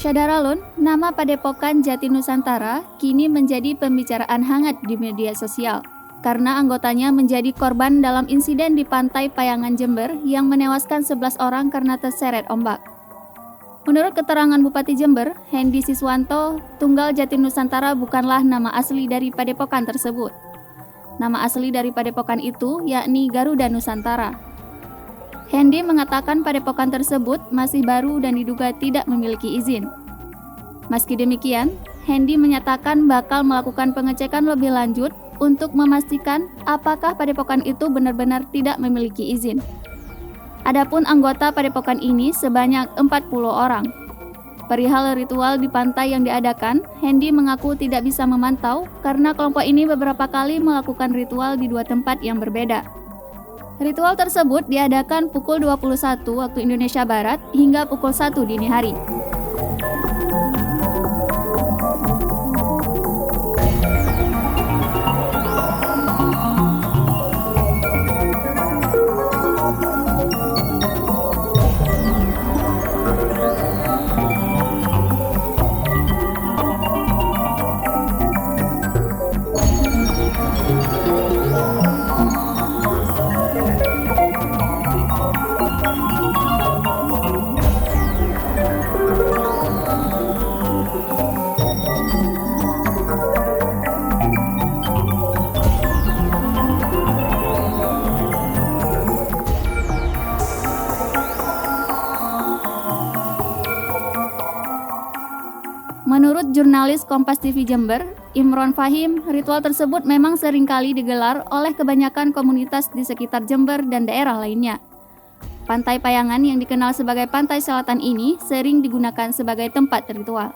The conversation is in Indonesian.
Syadaralun, nama Padepokan Jati Nusantara kini menjadi pembicaraan hangat di media sosial karena anggotanya menjadi korban dalam insiden di Pantai Payangan Jember yang menewaskan 11 orang karena terseret ombak. Menurut keterangan Bupati Jember, Hendy Siswanto, Tunggal Jati Nusantara bukanlah nama asli dari Padepokan tersebut. Nama asli dari Padepokan itu yakni Garuda Nusantara. Hendy mengatakan padepokan tersebut masih baru dan diduga tidak memiliki izin. Meski demikian, Hendy menyatakan bakal melakukan pengecekan lebih lanjut untuk memastikan apakah padepokan itu benar-benar tidak memiliki izin. Adapun anggota padepokan ini sebanyak 40 orang. Perihal ritual di pantai yang diadakan, Hendy mengaku tidak bisa memantau karena kelompok ini beberapa kali melakukan ritual di dua tempat yang berbeda. Ritual tersebut diadakan pukul 21 waktu Indonesia Barat hingga pukul 1 dini hari. Menurut jurnalis Kompas TV Jember, Imron Fahim, ritual tersebut memang seringkali digelar oleh kebanyakan komunitas di sekitar Jember dan daerah lainnya. Pantai Payangan yang dikenal sebagai Pantai Selatan ini sering digunakan sebagai tempat ritual.